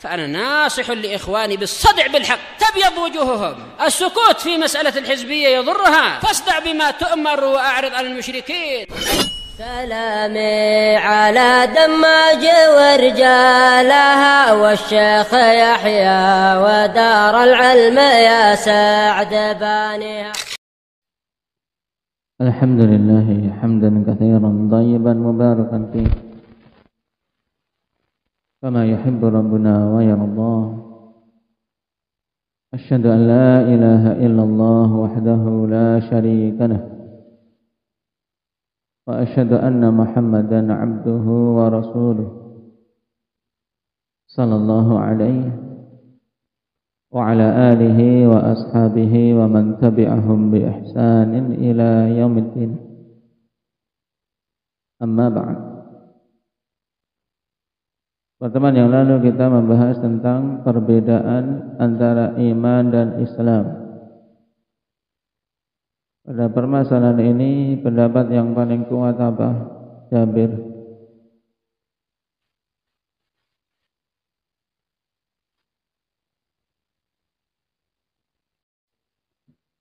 فأنا ناصح لإخواني بالصدع بالحق تبيض وجوههم. السكوت في مسألة الحزبية يضرها، فاصدع بما تؤمر وأعرض عن المشركين. سلامي على دماج ورجالها والشيخ يحيى ودار العلم يا سعد بانيها. الحمد لله حمدا كثيرا طيبا مباركا فيه كما يحب ربنا ويرضى. أشهد أن لا إله إلا الله وحده لا شريك له، وأشهد أن محمدا عبده ورسوله صلى الله عليه وعلى آله وأصحابه ومن تبعهم بإحسان إلى يوم الدين. أما بعد. Pertemuan yang lalu kita membahas tentang perbedaan antara iman dan Islam. Pada permasalahan ini pendapat yang paling kuat apa? Jabir.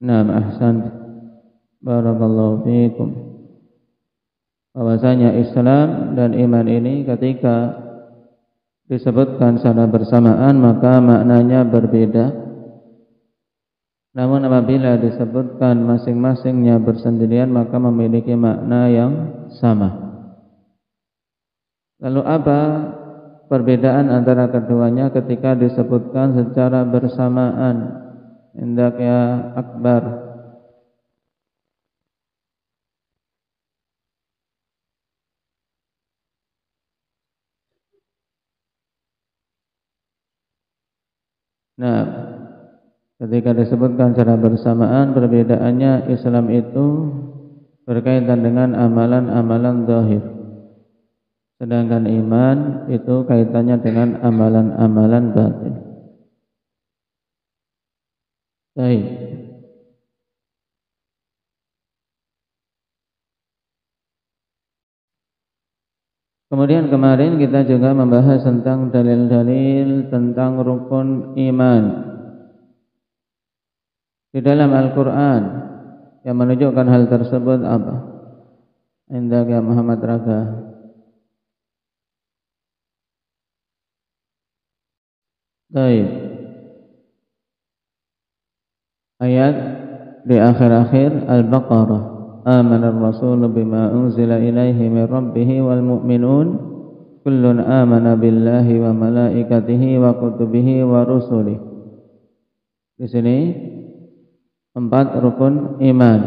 Naam, ahsan. Barakallahu fiikum. Bahwasanya Islam dan iman ini ketika disebutkan secara bersamaan maka maknanya berbeda. Namun apabila disebutkan masing-masingnya bersendirian maka memiliki makna yang sama. Lalu apa perbedaan antara keduanya ketika disebutkan secara bersamaan? Indak ya Akbar. Nah, ketika disebutkan secara bersamaan perbedaannya, Islam itu berkaitan dengan amalan-amalan zahir, sedangkan iman itu kaitannya dengan amalan-amalan batin. Baik. Kemudian kemarin kita juga membahas tentang dalil-dalil tentang rukun iman di dalam Al-Quran yang menunjukkan hal tersebut apa? Indah ya Muhammad Raga. Baik. Ayat di akhir-akhir Al-Baqarah. آمن الرسول بما أنزل إليه من ربه والمؤمنون كل آمن بالله وملائكته وكتبه ورسله. Di sini 4 rukun iman.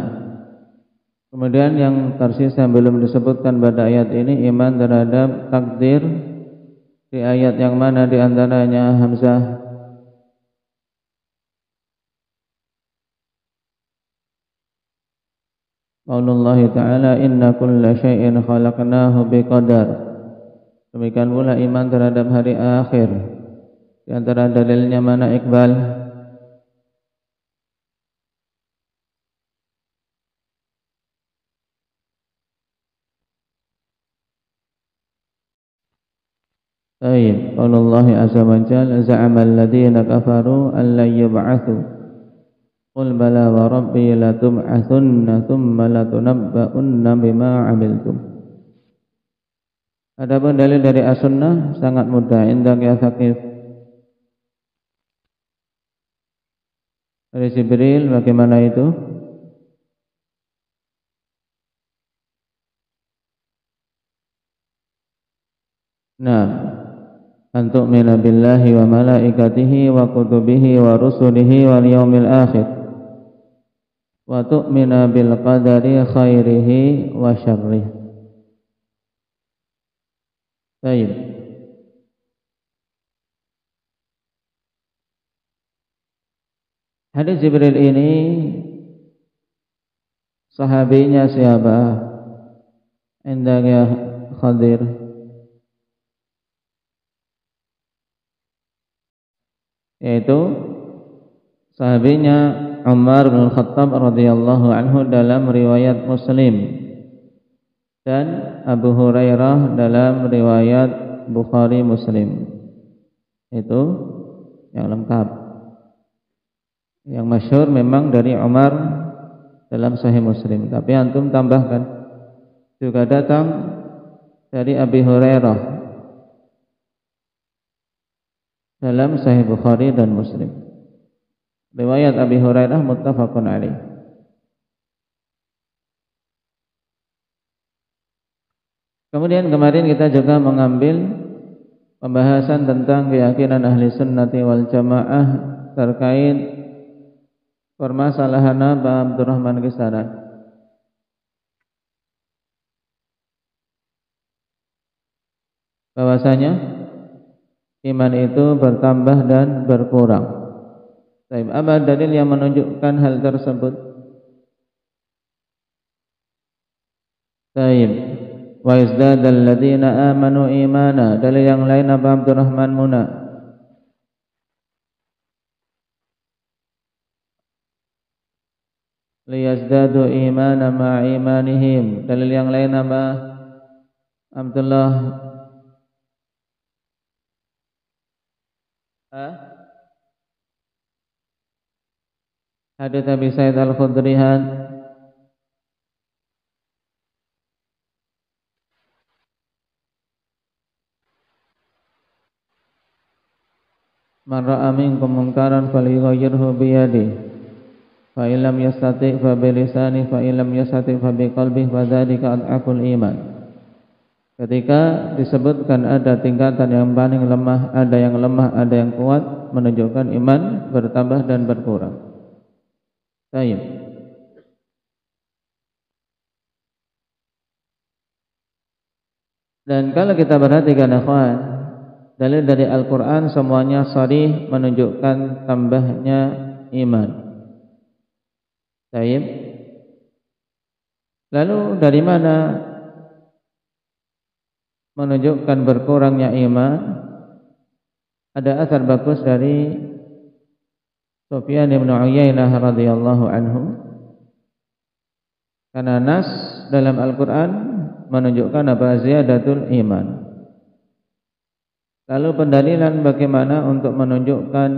Kemudian yang tersisa belum disebutkan pada ayat ini iman terhadap takdir. Di ayat yang mana di antaranya Hamzah? Qaulullah Ta'ala inna kulla syai'in khalaqnahu biqadar. Demikian pula iman terhadap hari akhir. Di antara dalilnya mana Iqbal? Baik, qaulullah azza wa jalla za'ama alladhina kafaru an la yub'atsu. Qul bala wa rabbi latub'atsunna thumma latunabba'unna bima 'amiltum. Adapun dalil dari as-sunnah sangat mudah. Indah ya Thaqif. Dari Jibril bagaimana itu? Nah, antu'mina billahi wa malaikatihi wa kutubihi wa rusulihi wal yawmil akhir wa tu'mina bil qadari khairihi wa syarrihi. Baik. Hadis Jibril ini sahabinya siapa? Indahnya Khadir. Yaitu sahabinya Umar bin Khattab radhiyallahu anhu dalam riwayat Muslim dan Abu Hurairah dalam riwayat Bukhari Muslim. Itu yang lengkap. Yang masyhur memang dari Umar dalam Sahih Muslim, tapi antum tambahkan juga datang dari Abi Hurairah dalam Sahih Bukhari dan Muslim. Riwayat Abi Hurairah muttafaqun alaih. Kemudian kemarin kita juga mengambil pembahasan tentang keyakinan ahli sunnati wal jamaah terkait permasalahan Pak Abdurrahman Kisaran. Bahwasanya iman itu bertambah dan berkurang. Baik, apa dalil yang menunjukkan hal tersebut? Baik. Wa izdadal ladzina amanu imana. Dalil yang lain apa Abdurrahman Muna? Liyazdadu imana ma'a imanihim. Dalil yang lain apa Abdullah? Hadits Abi Sa'id Al-Khudri. Man ra'a minkum munkaran falyughayyirhu bi yadihi fa illam yastati' fa bi lisanihi fa illam yastati' fa bi qalbihi fa dzalika adhaful iman. Ketika disebutkan ada tingkatan yang paling lemah, ada yang lemah, ada yang kuat, menunjukkan iman bertambah dan berkurang. Baik. Dan kalau kita perhatikan ikhwan, dalil dari Al-Quran semuanya sharih menunjukkan tambahnya iman. Baik. Lalu dari mana menunjukkan berkurangnya iman? Ada asar bagus dari Sufyan bin Uyainah radhiyallahu anhu. Karena nas dalam Al-Quran menunjukkan apa? Ziyadatul iman. Lalu pendalilan bagaimana untuk menunjukkan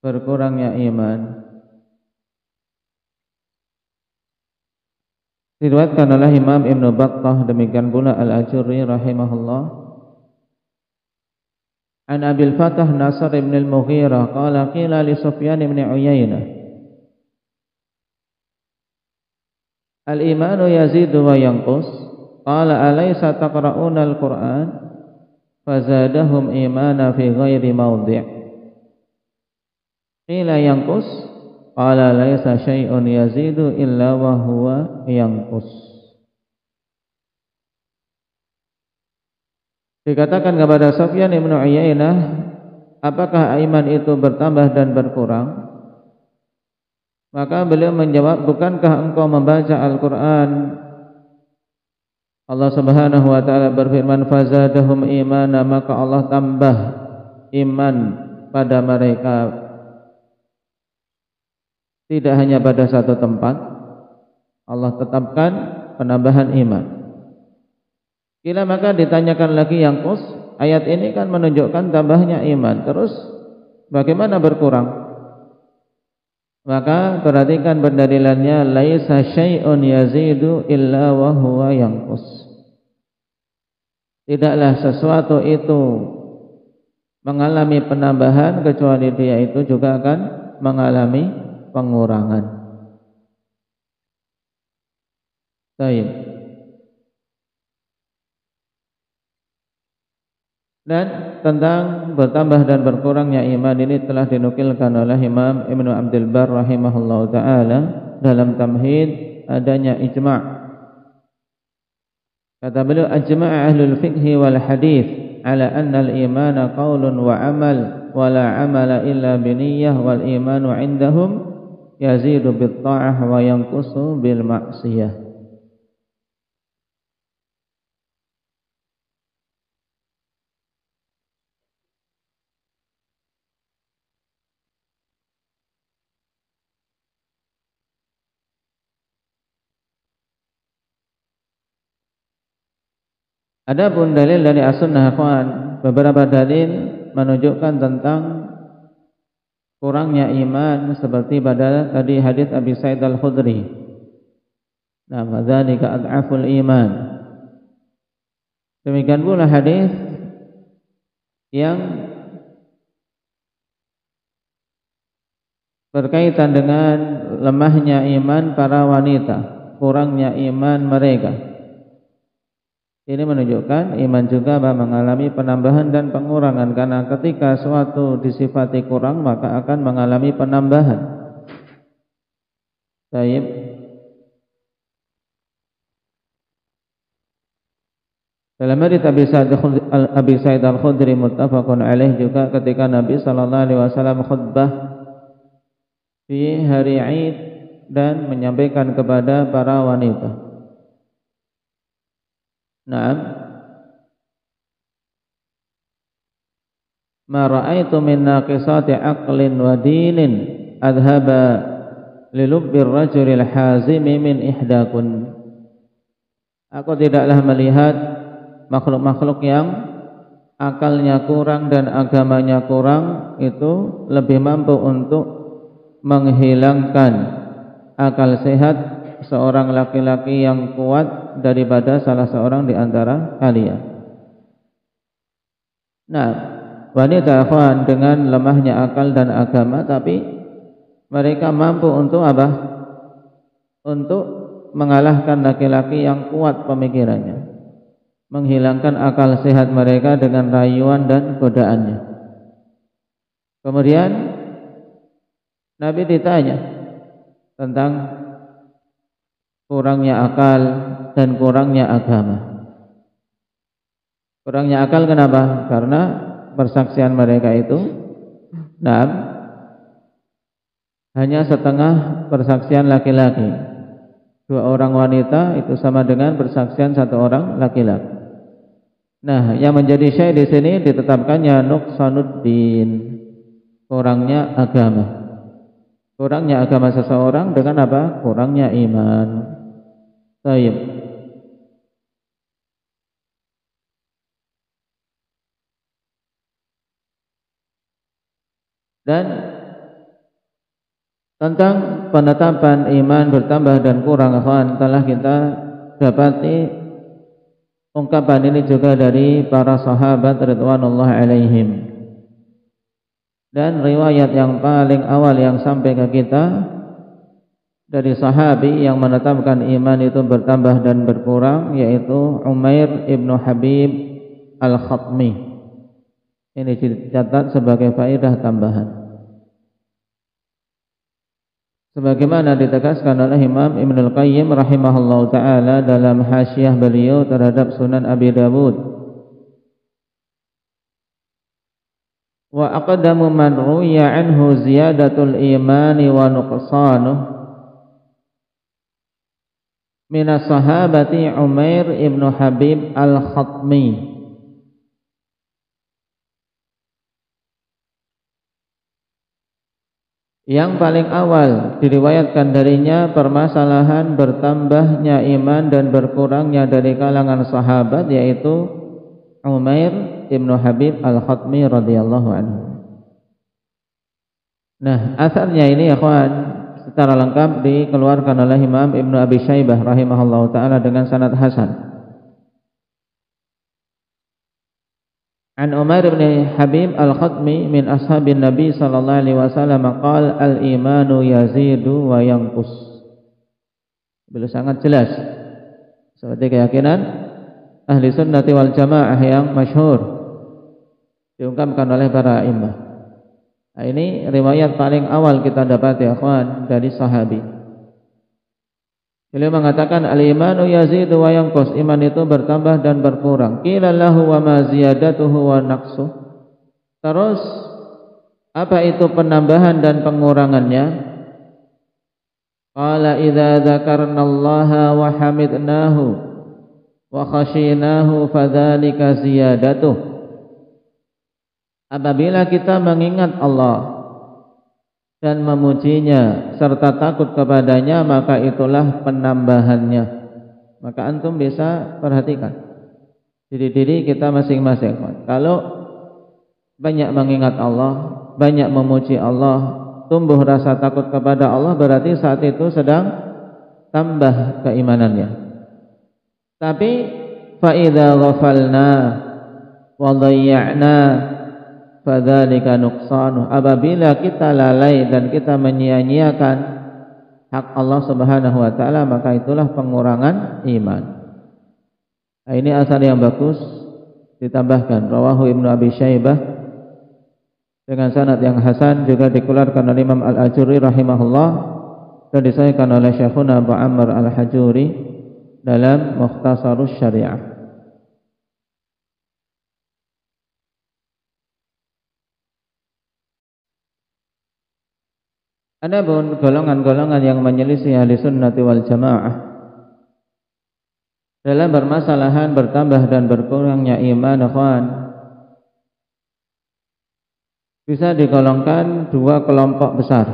berkurangnya iman? Diriwayatkan oleh Imam Ibn Battah, demikian pula Al-Ajurri rahimahullah. An Abil Fatah Nasr ibn al-Mughirah qala qila li Sufyan ibn Uyainah al-imanu yazidu wa yanqus qala alaysa taqra'una al-Qur'an fazadahum imana fi ghairi mawdi'. Qila yanqus qala laysa syai'un yazidu illa wa huwa yanqus. Dikatakan kepada Sufyan ibn Uyainah, apakah iman itu bertambah dan berkurang? Maka beliau menjawab, bukankah engkau membaca Al-Quran? Allah Subhanahu wa ta'ala berfirman, fazadahum imana, maka Allah tambah iman pada mereka. Tidak hanya pada satu tempat, Allah tetapkan penambahan iman. Kila maka ditanyakan lagi yang kus, ayat ini kan menunjukkan tambahnya iman. Terus bagaimana berkurang? Maka perhatikan pendalilannya, laisa syai'un yazidu illa wa huwa yanqus. Tidaklah sesuatu itu mengalami penambahan kecuali dia itu juga akan mengalami pengurangan. Baik. Dan tentang bertambah dan berkurangnya iman ini telah dinukilkan oleh Imam Ibnu Abdul Barr rahimahullahu taala dalam Tamhid adanya ijma'. Kata beliau, ajma'a ahlul fiqh wal hadith ala anna al-imana qaulun wa amal wa la amala illa biniyyah wal imanu indahum yazidu bit ta'ah wa yanqusu bil ma'siyah. Adapun dalil dari as-sunnah, beberapa dalil menunjukkan tentang kurangnya iman seperti pada tadi hadis Abi Sa'id Al-Khudri. Nah, dzalika ad'aful iman. Demikian pula hadis yang berkaitan dengan lemahnya iman para wanita, kurangnya iman mereka. Ini menunjukkan iman juga mengalami penambahan dan pengurangan, karena ketika suatu disifati kurang maka akan mengalami penambahan. Baik. Dalam hadits Abi Sa'id Al-Khudri muttafaqun alaih juga ketika Nabi sallallahu alaihi wasallam khutbah di hari Id dan menyampaikan kepada para wanita. Naam. Ma ra'aitu min naqisati aqlin wa dinin adhaba lilubbir rajulil hazimi min ihdakun. Aku tidaklah melihat makhluk-makhluk yang akalnya kurang dan agamanya kurang itu lebih mampu untuk menghilangkan akal sehat seorang laki-laki yang kuat daripada salah seorang di antara kalian. Nah, wanita ikhwan dengan lemahnya akal dan agama, tapi mereka mampu untuk apa? Untuk mengalahkan laki-laki yang kuat pemikirannya, menghilangkan akal sehat mereka dengan rayuan dan godaannya. Kemudian Nabi ditanya tentang kurangnya akal dan kurangnya agama. Kurangnya akal kenapa? Karena persaksian mereka itu hanya setengah persaksian laki-laki. 2 orang wanita itu sama dengan persaksian 1 orang laki-laki. Nah, yang menjadi syai di sini ditetapkannya nuqsanuddin, kurangnya agama. Kurangnya agama seseorang dengan apa? Kurangnya iman. Baik. Dan tentang penetapan iman bertambah dan kurang, ikhwan, telah kita dapati ungkapan ini juga dari para sahabat radhiyallahu alaihim. Dan riwayat yang paling awal yang sampai ke kita dari sahabi yang menetapkan iman itu bertambah dan berkurang, yaitu Umair ibnu Habib Al-Khatmi. Ini dicatat sebagai faedah tambahan. Sebagaimana ditegaskan oleh Imam Ibnul Qayyim rahimahullahu ta'ala dalam hasyiah beliau terhadap Sunan Abi Dawud. Wa aqdamu man ruya anhu ziyadatul imani wa nuqsanuh minas sahabati Umair ibnu Habib Al-Khatmi. Yang paling awal diriwayatkan darinya permasalahan bertambahnya iman dan berkurangnya dari kalangan sahabat, yaitu Umair ibnu Habib Al-Khatmi radhiyallahu anhu. Nah, asarnya ini ya kawan, secara lengkap dikeluarkan oleh Imam Ibnu Abi Syaibah rahimahullahu taala dengan sanad hasan. An Umair bin Habib Al-Khatmi min ashabin Nabi sallallahu alaihi wasallam qala al-imanu yazidu wa yanqus. Beliau sangat jelas seperti keyakinan ahli sunnati wal jamaah yang masyhur diungkapkan oleh para imam. Nah, ini riwayat paling awal kita dapat ya kawan dari sahabi. Beliau mengatakan al-imanu yazidu wa yanqus, iman itu bertambah dan berkurang. Qila lahu wa ma ziyadatuhu wa naqsuh. Terus apa itu penambahan dan pengurangannya? Qala idza dzakarnallaha wa hamidnahu wa khashinahu fadzalika ziyadatuh. Apabila kita mengingat Allah dan memujinya serta takut kepadanya, maka itulah penambahannya. Maka antum bisa perhatikan diri-diri kita masing-masing. Kalau banyak mengingat Allah, banyak memuji Allah, tumbuh rasa takut kepada Allah, berarti saat itu sedang tambah keimanannya. Tapi fa idza ghafalna wa dhayya'na fadzalika nuqsanu, apabila kita lalai dan kita menyia-nyiakan hak Allah Subhanahu wa taala, maka itulah pengurangan iman. Nah, ini asar yang bagus. Ditambahkan rawahu Ibnu Abi Syaibah dengan sanad yang hasan, juga dikeluarkan oleh Imam Al-Ajurri rahimahullah dan disahihkan oleh Syekhuna Abu Amr Al-Hajuri dalam Mukhtasarus Syariah. Adapun golongan-golongan yang menyelisih ahli sunnati wal jamaah dalam permasalahan bertambah dan berkurangnya iman, ikhwan, bisa digolongkan dua kelompok besar.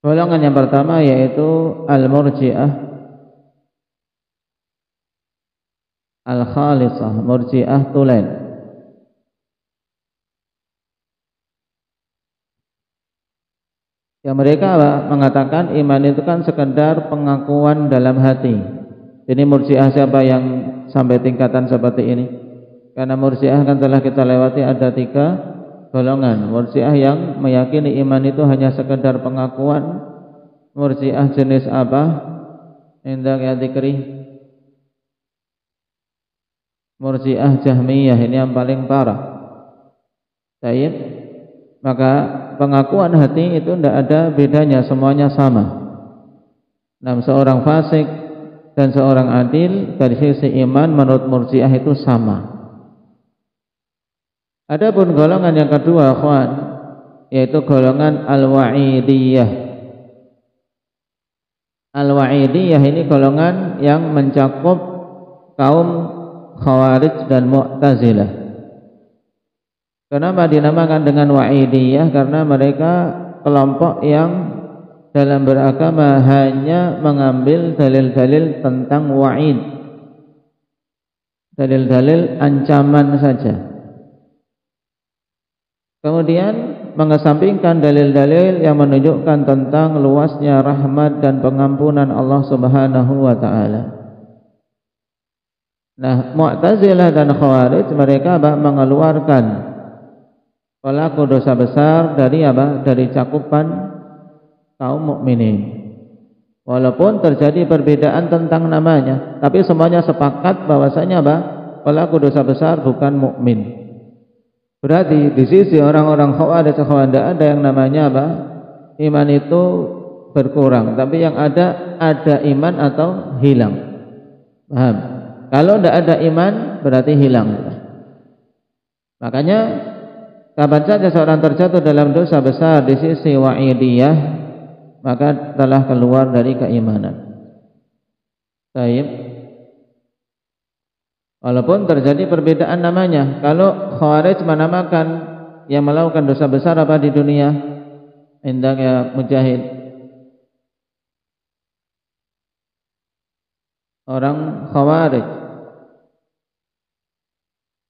Golongan yang pertama yaitu al-murji'ah al-khalisah, murji'ah tulen. Yang mereka mengatakan iman itu kan sekedar pengakuan dalam hati. Ini murji'ah siapa yang sampai tingkatan seperti ini? Karena murji'ah kan telah kita lewati ada 3 golongan. Murji'ah yang meyakini iman itu hanya sekedar pengakuan. Murji'ah jenis apa? Indah ya dzikri. Murji'ah Jahmiyah, ini yang paling parah. Baik. Maka pengakuan hati itu tidak ada bedanya, semuanya sama. Nah, seorang fasik dan seorang adil dari sisi iman menurut murji'ah itu sama. Adapun golongan yang kedua, ikhwan, yaitu golongan al-wa'idiyah. Al-wa'idiyah ini golongan yang mencakup kaum Khawarij dan Mu'tazilah. Kenapa dinamakan dengan wa'idiyah? Karena mereka kelompok yang dalam beragama hanya mengambil dalil-dalil tentang wa'id, dalil-dalil ancaman saja. Kemudian mengesampingkan dalil-dalil yang menunjukkan tentang luasnya rahmat dan pengampunan Allah Subhanahu wa taala. Nah, Mu'tazilah dan Khawarij mereka mengeluarkan pelaku dosa besar dari apa? Dari cakupan kaum mukminin. Walaupun terjadi perbedaan tentang namanya, tapi semuanya sepakat bahwasanya apa? Pelaku dosa besar bukan mukmin. Berarti di sisi orang-orang Khawarij tidak ada yang namanya apa? Iman itu berkurang, tapi yang ada iman atau hilang. Paham? Kalau tidak ada iman berarti hilang. Makanya kapan saja seorang terjatuh dalam dosa besar di sisi wa'idiyah, maka telah keluar dari keimanan. Baik. Walaupun terjadi perbedaan namanya. Kalau Khawarij menamakan yang melakukan dosa besar apa di dunia? Indah ya Mujahid. Orang Khawarij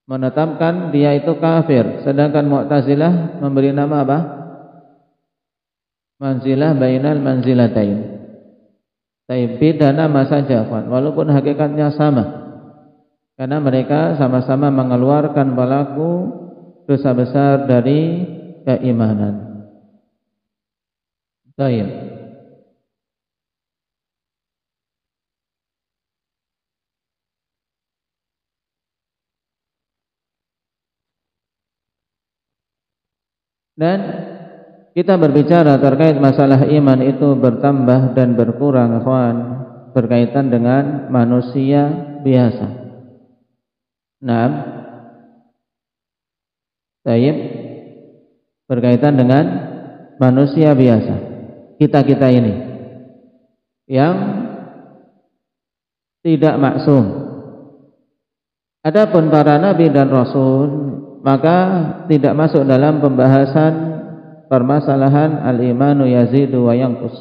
menetapkan dia itu kafir, sedangkan Mu'tazilah memberi nama apa? Manzilah bainal manzilatain. Tapi beda nama saja, walaupun hakikatnya sama. Karena mereka sama-sama mengeluarkan pelaku dosa besar dari keimanan. Baik. Dan kita berbicara terkait masalah iman itu bertambah dan berkurang, ikhwan, berkaitan dengan manusia biasa. Nah, baik, berkaitan dengan manusia biasa, kita ini yang tidak maksum. Adapun para nabi dan rasul, maka tidak masuk dalam pembahasan permasalahan al-imanu yazidu wa yanqus.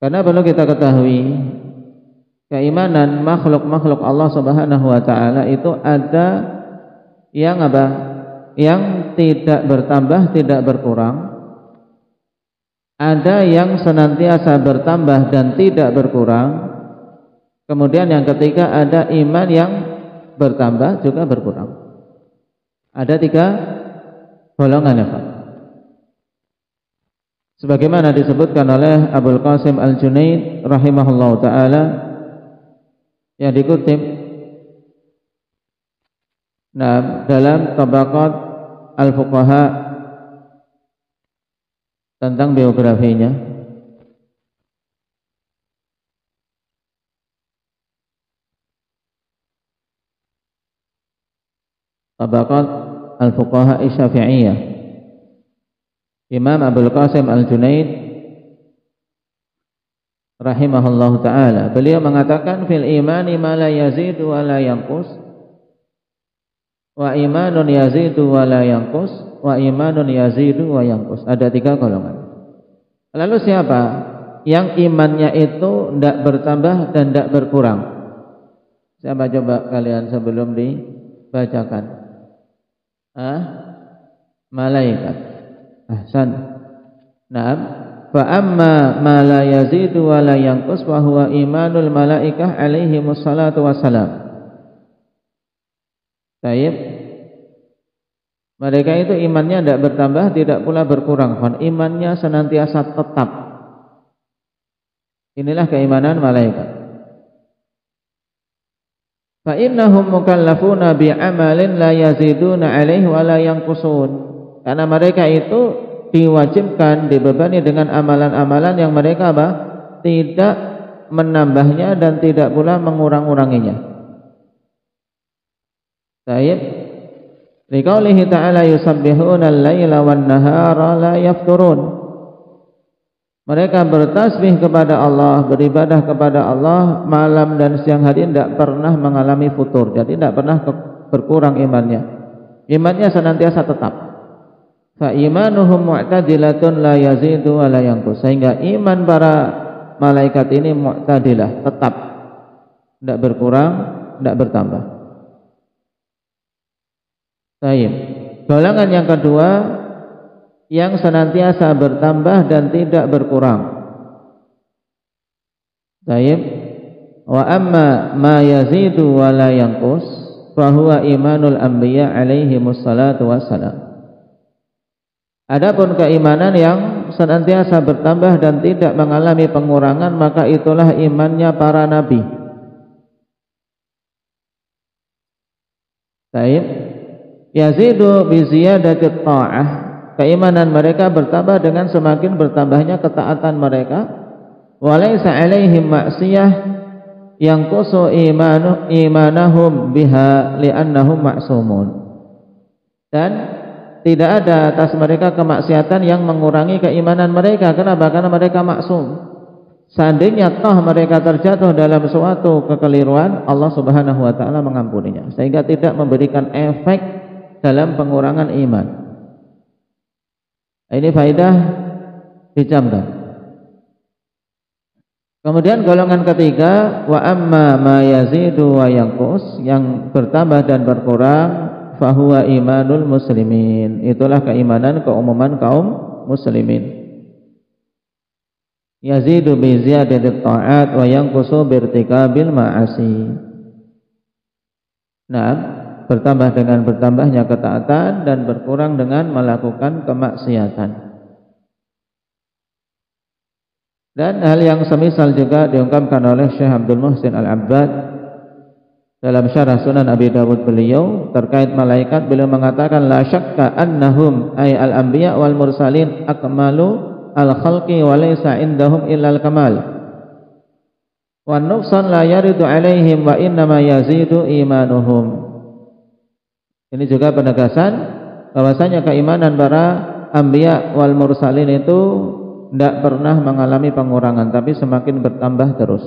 Karena perlu kita ketahui keimanan makhluk-makhluk Allah Subhanahu wa taala itu ada yang apa? Yang tidak bertambah, tidak berkurang. Ada yang senantiasa bertambah dan tidak berkurang. Kemudian yang ketiga ada iman yang bertambah juga berkurang. Ada 3 golongan ya Pak. Sebagaimana disebutkan oleh Abul Qasim Al-Junaid rahimahullahu taala yang dikutip dalam Tabaqat Al-Fuqaha tentang biografinya. Tabaqat Al-Fuqaha Syafi'iyah, Imam Abul Qasim Al-Junaid rahimahullahu taala, beliau mengatakan fil imani ma la yazidu wa la yanqus wa imanun yazidu wa la yanqus wa imanun yazidu wa yanqus. Ada 3 golongan. Lalu siapa yang imannya itu tidak bertambah dan tidak berkurang? Siapa coba kalian sebelum dibacakan? Malaikat. Ahsan. Naam. Fa amma ma la yazidu wa la yanqus wa huwa imanul malaikah alaihimus salatu wassalam. Baik. Mereka itu imannya tidak bertambah, tidak pula berkurang. Imannya senantiasa tetap. Inilah keimanan malaikat. Fa innahum mukallafuna bi amalin la yaziduna alaihi wa la yanqusun. Karena mereka itu diwajibkan, dibebani dengan amalan-amalan yang mereka apa? Tidak menambahnya dan tidak pula mengurang-uranginya. Baik. Liqaulihi ta'ala yusabbihuna al-laila wan-nahara la yafturun. Mereka bertasbih kepada Allah, beribadah kepada Allah malam dan siang hari, tidak pernah mengalami futur. Jadi tidak pernah berkurang imannya. Imannya senantiasa tetap. Fa imanuhum mu'tadilatun la yazidu wa la yanqus. Sehingga iman para malaikat ini mu'tadilah, tetap. Tidak berkurang, tidak bertambah. Baik. Golongan yang kedua yang senantiasa bertambah dan tidak berkurang. Baik. Wa amma ma yazidu wa la yanqus fa huwa imanul anbiya alaihimus salatu wassalam. Adapun keimanan yang senantiasa bertambah dan tidak mengalami pengurangan, maka itulah imannya para nabi. Baik. Yazidu bi ziyadati ta'ah. Keimanan mereka bertambah dengan semakin bertambahnya ketaatan mereka. Walaysa alaihim ma'siyah yanqusu imanahum biha li'annahum ma'sumun. Dan tidak ada atas mereka kemaksiatan yang mengurangi keimanan mereka. Kenapa? Karena mereka maksum. Seandainya toh mereka terjatuh dalam suatu kekeliruan, Allah Subhanahu wa taala mengampuninya, sehingga tidak memberikan efek dalam pengurangan iman. Ini faedah dicamkan. Kemudian golongan ketiga, wa amma ma yazidu wa yanqus, yang bertambah dan berkurang, fahuwa imanul muslimin. Itulah keimanan keumuman kaum muslimin. Yazidu bi ziyadati ta'at wa yanqusu bi irtikabil ma'asi. Nah, bertambah dengan bertambahnya ketaatan dan berkurang dengan melakukan kemaksiatan. Dan hal yang semisal juga diungkapkan oleh Syekh Abdul Muhsin Al-Abbad dalam syarah Sunan Abi Dawud beliau terkait malaikat. Beliau mengatakan la syakka annahum ay al-anbiya wal mursalin akmalu al-khalqi wa laysa indahum illa al-kamal wa nuqsan la yaridu alaihim wa innama yazidu imanuhum. Ini juga penegasan bahwasanya keimanan para anbiya wal mursalin itu tidak pernah mengalami pengurangan, tapi semakin bertambah terus.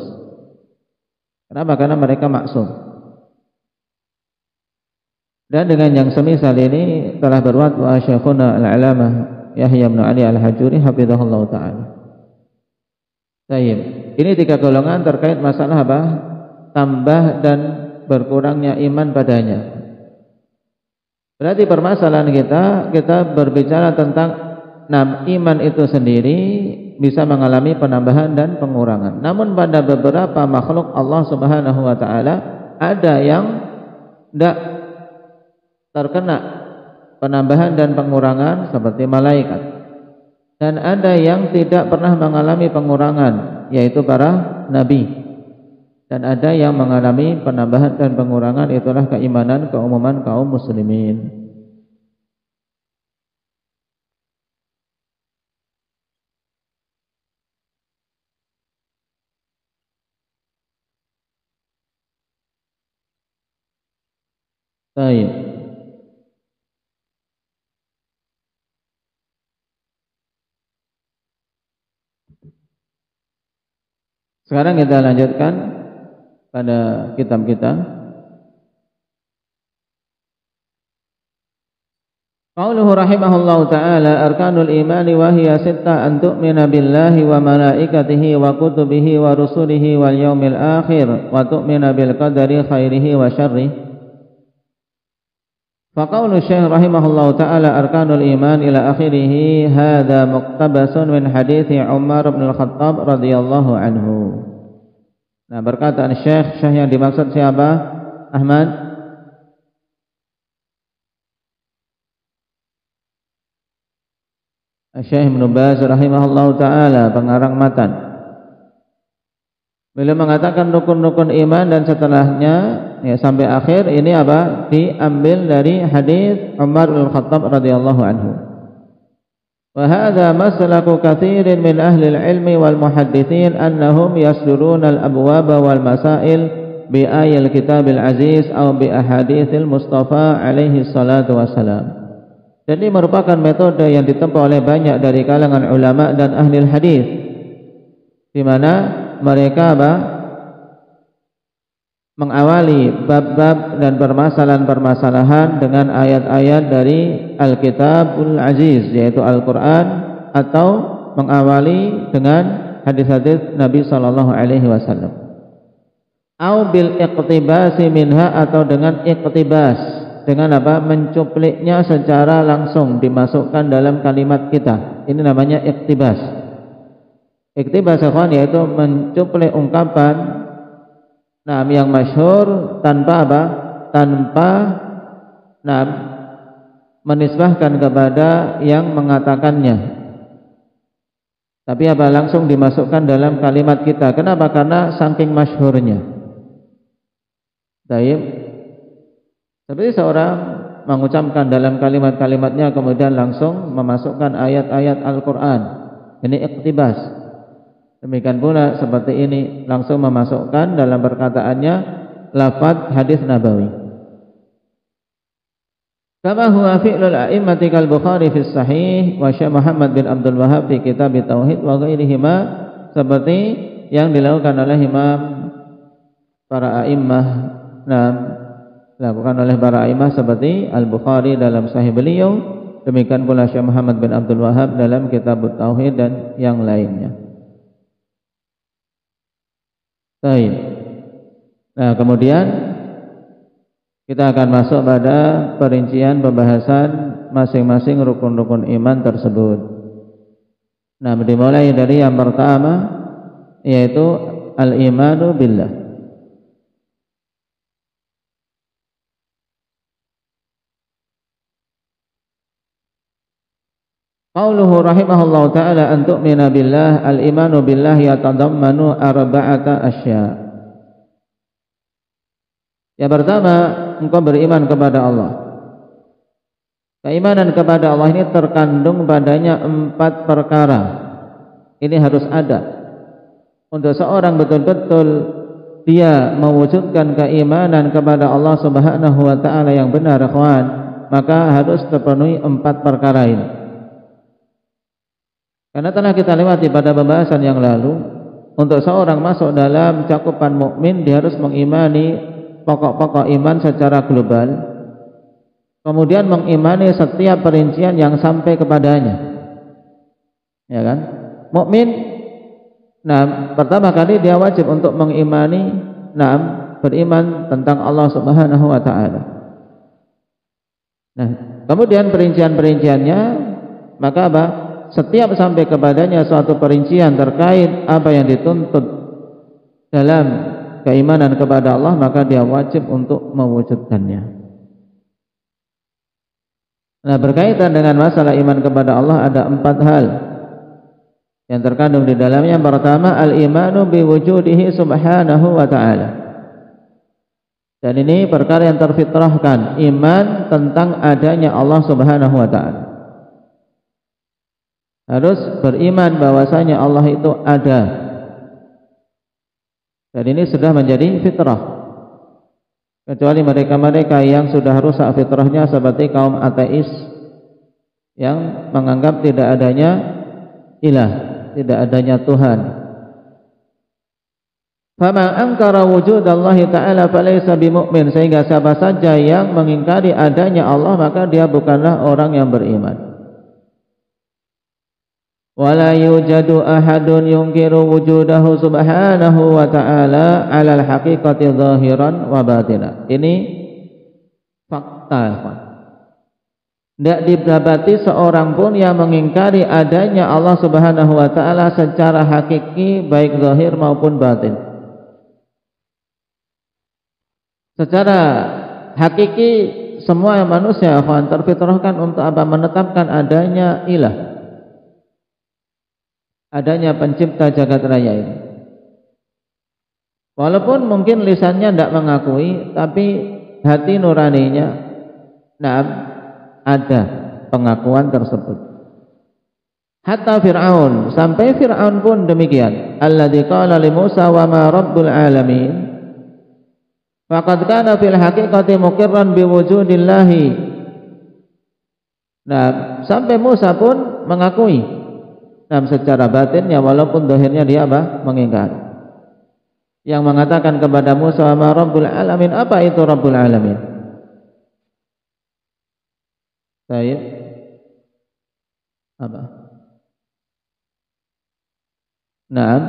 Kenapa? Karena mereka maksum. Dan dengan yang semisal ini telah berfatwa Syekhuna Al-Alamah Yahya bin Ali Al-Hajuri hafizahullah ta'ala. Baik. Ini 3 golongan terkait masalah apa? Tambah dan berkurangnya iman padanya. Berarti permasalahan kita berbicara tentang iman itu sendiri bisa mengalami penambahan dan pengurangan. Namun pada beberapa makhluk Allah Subhanahu wa taala ada yang tidak terkena penambahan dan pengurangan seperti malaikat. Dan ada yang tidak pernah mengalami pengurangan, yaitu para nabi. Dan ada yang mengalami penambahan dan pengurangan, itulah keimanan keumuman kaum muslimin. Baik. Sekarang kita lanjutkan pada kitab kita. Qauluhu rahimahullahu ta'ala arkanul imani wa hiya sitta an tu'mina billahi wa malaikatihi wa kutubihi wa rusulihi wal yaumil akhir wa tu'mina bil qadari khairihi wa syarrihi. Faqaulu Syekh rahimahullahu ta'ala arkanul iman ila akhirih hadza muqtabasun min hadithi Umar bin Al-Khattab radhiyallahu anhu. Nah, perkataan Syekh yang dimaksud siapa? Ahmad? Syekh Ibnu Baz rahimahullahu ta'ala, pengarang matan. Beliau mengatakan rukun-rukun iman dan setelahnya ya sampai akhir ini apa? Diambil dari hadis Umar bin Khattab radhiyallahu anhu. Wa hadza maslaku katsirin min ahli al-ilmi wal muhadditsin annahum yasduruna al-abwaba wal masail bi ayatil kitabil aziz aw bi ahaditsil mustafa alaihi salatu wassalam. Jadi merupakan metode yang ditempuh oleh banyak dari kalangan ulama dan ahli hadis, di mana mereka mengawali bab-bab dan permasalahan-permasalahan dengan ayat-ayat dari Al-Kitabul Aziz, yaitu Al-Quran, atau mengawali dengan hadis-hadis Nabi sallallahu alaihi wasallam. Au bil iqtibasi minha, atau dengan iqtibas, dengan apa? Mencupliknya secara langsung dimasukkan dalam kalimat kita. Ini namanya iqtibas. Iqtibas yaitu mencuplik ungkapan yang masyhur tanpa apa? Tanpa menisbahkan kepada yang mengatakannya. Tapi apa? Langsung dimasukkan dalam kalimat kita. Kenapa? Karena saking masyhurnya. Baik. Seperti seorang mengucapkan dalam kalimat-kalimatnya kemudian langsung memasukkan ayat-ayat Al-Quran. Ini iqtibas. Demikian pula seperti ini langsung memasukkan dalam perkataannya lafaz hadis nabawi. Kama huwa fi'lul a'immati kal Bukhari fi sahih wa Syekh Muhammad bin Abdul Wahhab fi kitab tauhid wa ghairihima, seperti yang dilakukan oleh imam para a'immah, dilakukan oleh para a'immah seperti Al-Bukhari dalam sahih beliau, demikian pula Syekh Muhammad bin Abdul Wahhab dalam kitab tauhid dan yang lainnya. Baik. Nah, kemudian kita akan masuk pada perincian pembahasan masing-masing rukun-rukun iman tersebut. Nah, dimulai dari yang pertama, yaitu al-imanu billah. Qauluhu rahimahullahu ta'ala an tu'mina billah, al-imanu billah yatadammanu arba'ata asya. Yang pertama, engkau beriman kepada Allah. Keimanan kepada Allah ini terkandung padanya 4 perkara. Ini harus ada. Untuk seorang betul-betul dia mewujudkan keimanan kepada Allah Subhanahu wa ta'ala yang benar, ikhwan, maka harus terpenuhi 4 perkara ini. Karena telah kita lewati pada pembahasan yang lalu, untuk seorang masuk dalam cakupan mukmin dia harus mengimani pokok-pokok iman secara global, kemudian mengimani setiap perincian yang sampai kepadanya. Ya kan? Mukmin Nah, pertama kali dia wajib untuk mengimani, beriman tentang Allah Subhanahu wa taala. Nah, kemudian perincian-perinciannya, maka apa? Setiap sampai kepadanya suatu perincian terkait apa yang dituntut dalam keimanan kepada Allah, maka dia wajib untuk mewujudkannya. Nah, berkaitan dengan masalah iman kepada Allah ada 4 hal yang terkandung di dalamnya. Yang pertama, al-imanu biwujudihi subhanahu wa ta'ala. Dan ini perkara yang terfitrahkan, iman tentang adanya Allah Subhanahu wa ta'ala. Harus beriman bahwasanya Allah itu ada. Dan ini sudah menjadi fitrah. Kecuali mereka-mereka yang sudah rusak fitrahnya, seperti kaum ateis yang menganggap tidak adanya ilah, tidak adanya Tuhan. Faman angkara wujudallahi ta'ala falaysa bimu'min, sehingga siapa saja yang mengingkari adanya Allah, maka dia bukanlah orang yang beriman. Wala yujadu ahadun yungkiru wujudahu subhanahu wa ta'ala 'alal haqiqati zahiran wa batina. Ini fakta. Tidak didapati seorang pun yang mengingkari adanya Allah Subhanahu wa ta'ala secara hakiki, baik zahir maupun batin. Secara hakiki semua manusia terfitrahkan untuk apa? Menetapkan adanya ilah, adanya pencipta jagat raya ini. Walaupun mungkin lisannya tidak mengakui, tapi hati nuraninya ada pengakuan tersebut. Hatta Fir'aun, sampai Fir'aun pun demikian. Alladzi qala li Musa wa ma rabbul alamin. Faqad kana fil haqiqati muqirran biwujudillahi. Nah, sampai Musa pun mengakui secara batinnya, walaupun zahirnya dia mengingkari. Yang mengatakan kepada Musa, "Ma rabbul alamin?" Apa itu rabbul alamin? Baik. Apa? Nah,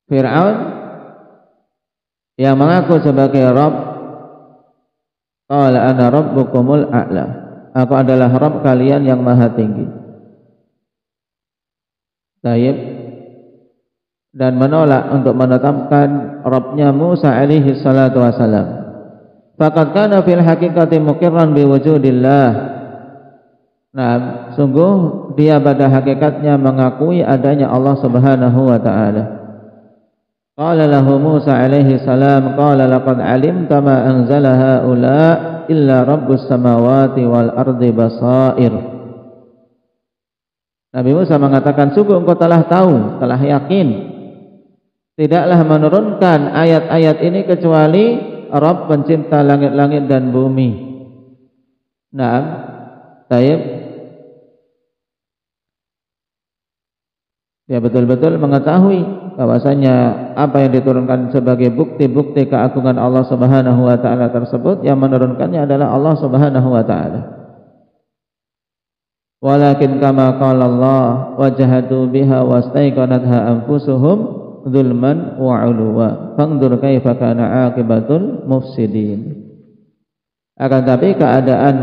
Fir'aun yang mengaku sebagai Rabb, qala ana rabbukumul a'la, aku adalah Rabb kalian yang maha tinggi. Taib. Dan menolak untuk menetapkan Rabbnya Musa alaihi salatu wasalam. Faqad kana fil haqiqati muqirran biwujudillah. Nah, sungguh dia pada hakikatnya mengakui adanya Allah Subhanahu wa ta'ala. Qala lahu Musa alaihi salam, qala laqad alimta ma anzala haula illa rabbus samawati wal ardi basair. Nabi Musa mengatakan, sungguh engkau telah tahu, telah yakin, tidaklah menurunkan ayat-ayat ini kecuali Rabb pencipta langit-langit dan bumi. Naam, taib. Dia betul-betul mengetahui bahwasanya apa yang diturunkan sebagai bukti-bukti keagungan Allah Subhanahu wa ta'ala tersebut, yang menurunkannya adalah Allah Subhanahu wa ta'ala. Walakin kama qala Allah wajahadu biha wastaiqanatha anfusuhum dzulman wa 'uluwa fanzur kaifa kana 'aqibatul mufsidin. Akan tapi keadaan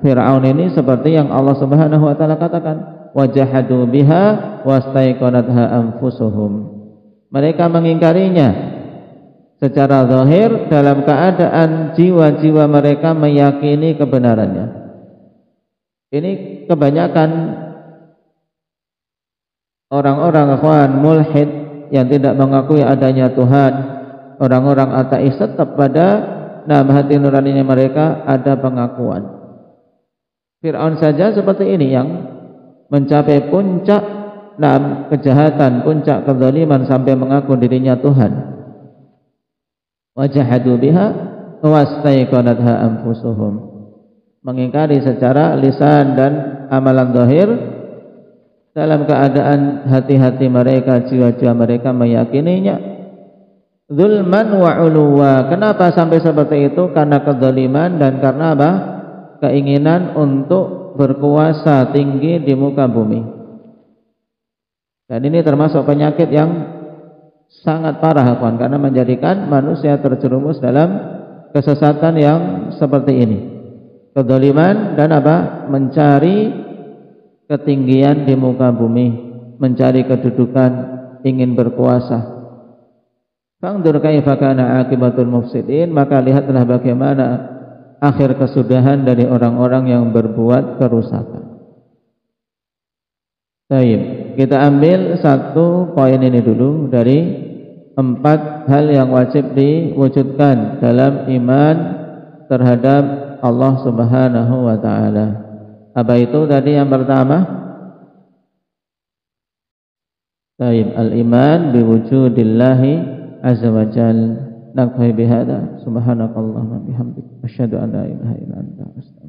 Fir'aun ini seperti yang Allah Subhanahu wa ta'ala katakan, wajahadu biha wastaiqanatha anfusuhum. Mereka mengingkarinya secara zahir, dalam keadaan jiwa-jiwa mereka meyakini kebenarannya. Ini kebanyakan orang-orang ikhwan mulhid yang tidak mengakui adanya Tuhan, orang-orang ateis, tetap pada hati nuraninya mereka ada pengakuan. Fir'aun saja seperti ini yang mencapai puncak kejahatan, puncak kezaliman, sampai mengaku dirinya Tuhan. Wajahadu biha wastaiqanatha anfusuhum. Mengingkari secara lisan dan amalan zahir, dalam keadaan hati-hati mereka, jiwa-jiwa mereka meyakininya. Zulman wa 'uluwa. Kenapa sampai seperti itu? Karena kezaliman dan karena apa? Keinginan untuk berkuasa tinggi di muka bumi. Dan ini termasuk penyakit yang sangat parah, kawan, karena menjadikan manusia terjerumus dalam kesesatan yang seperti ini. Kedzaliman dan apa? Mencari ketinggian di muka bumi, mencari kedudukan, ingin berkuasa. Fangdur kaifa kana akibatul mufsidin, maka lihatlah bagaimana akhir kesudahan dari orang-orang yang berbuat kerusakan. Baik, kita ambil satu poin ini dulu dari 4 hal yang wajib diwujudkan dalam iman terhadap Allah Subhanahu wa taala. Apa itu tadi yang pertama? Baik, al-iman biwujudillahi azza wa jalla. Nakfi bihada, subhanakallahumma bihamdik, asyhadu an la ilaha illa anta, astaghfiruka.